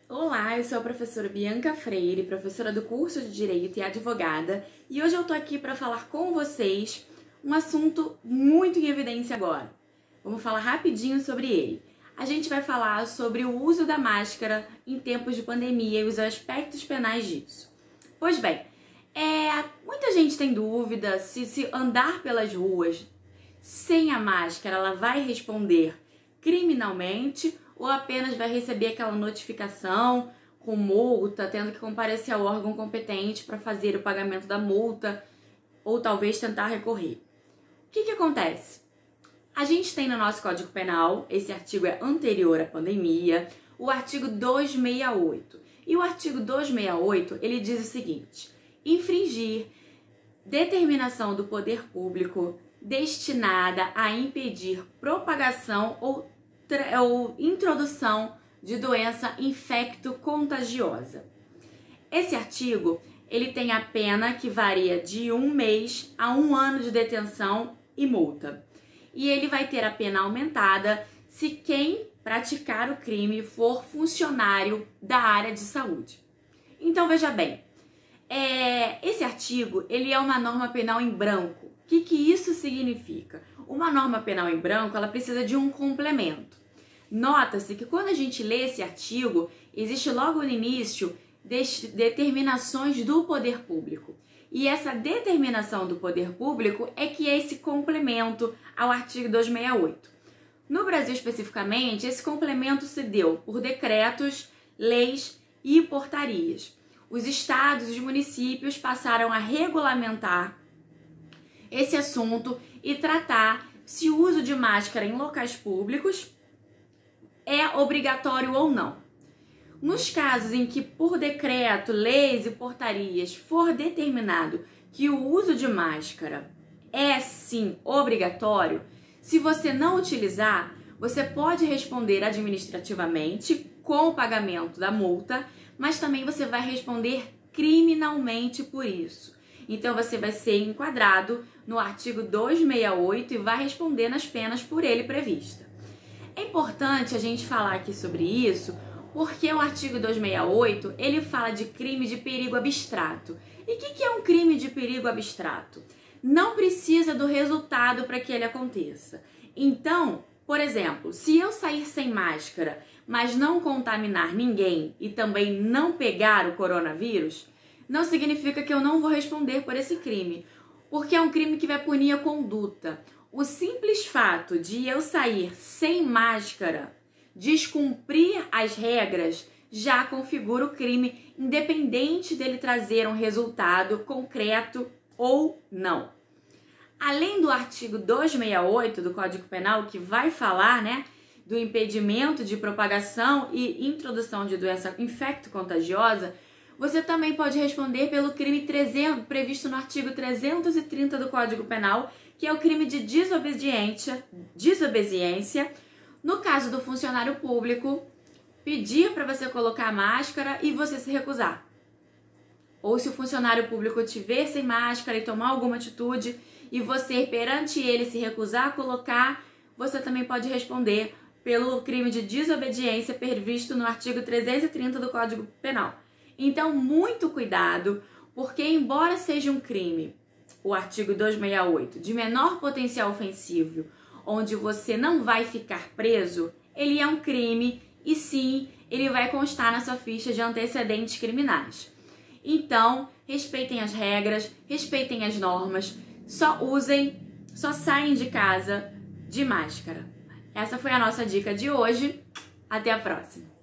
Olá, eu sou a professora Bianca Freire, professora do curso de Direito e advogada, e hoje eu tô aqui para falar com vocês um assunto muito em evidência agora. Vamos falar rapidinho sobre ele. A gente vai falar sobre o uso da máscara em tempos de pandemia e os aspectos penais disso. Pois bem, muita gente tem dúvida se andar pelas ruas sem a máscara ela vai responder criminalmente ou apenas vai receber aquela notificação com multa, tendo que comparecer ao órgão competente para fazer o pagamento da multa ou talvez tentar recorrer. O que acontece? A gente tem no nosso Código Penal, esse artigo é anterior à pandemia, o artigo 268. E o artigo 268, ele diz o seguinte: infringir determinação do poder público destinada a impedir propagação ou introdução de doença infecto-contagiosa. Esse artigo, ele tem a pena que varia de 1 mês a 1 ano de detenção e multa. E ele vai ter a pena aumentada se quem praticar o crime for funcionário da área de saúde. Então, veja bem, esse artigo, ele é uma norma penal em branco. O que isso significa? Uma norma penal em branco, ela precisa de um complemento. Nota-se que quando a gente lê esse artigo, existe logo no início determinações do poder público. E essa determinação do poder público é que é esse complemento ao artigo 268. No Brasil, especificamente, esse complemento se deu por decretos, leis e portarias. Os estados e os municípios passaram a regulamentar esse assunto e tratar se o uso de máscara em locais públicos é obrigatório ou não. Nos casos em que por decreto, leis e portarias for determinado que o uso de máscara é sim obrigatório, se você não utilizar, você pode responder administrativamente com o pagamento da multa, mas também você vai responder criminalmente por isso. Então você vai ser enquadrado no artigo 268 e vai responder nas penas por ele prevista. É importante a gente falar aqui sobre isso, porque o artigo 268, ele fala de crime de perigo abstrato. E o que é um crime de perigo abstrato? Não precisa do resultado para que ele aconteça. Então, por exemplo, se eu sair sem máscara, mas não contaminar ninguém e também não pegar o coronavírus, não significa que eu não vou responder por esse crime, porque é um crime que vai punir a conduta. O simples fato de eu sair sem máscara, descumprir as regras, já configura o crime, independente dele trazer um resultado concreto ou não. Além do artigo 268 do Código Penal, que vai falar, do impedimento de propagação e introdução de doença infecto-contagiosa, você também pode responder pelo crime previsto no artigo 330 do Código Penal, que é o crime de desobediência, no caso do funcionário público, pedir para você colocar a máscara e você se recusar. Ou se o funcionário público te ver sem máscara e tomar alguma atitude e você, perante ele, se recusar a colocar, você também pode responder pelo crime de desobediência previsto no artigo 330 do Código Penal. Então, muito cuidado, porque embora seja um crime, o artigo 268, de menor potencial ofensivo, onde você não vai ficar preso, ele é um crime e sim, ele vai constar na sua ficha de antecedentes criminais. Então, respeitem as regras, respeitem as normas, só saem de casa de máscara. Essa foi a nossa dica de hoje. Até a próxima!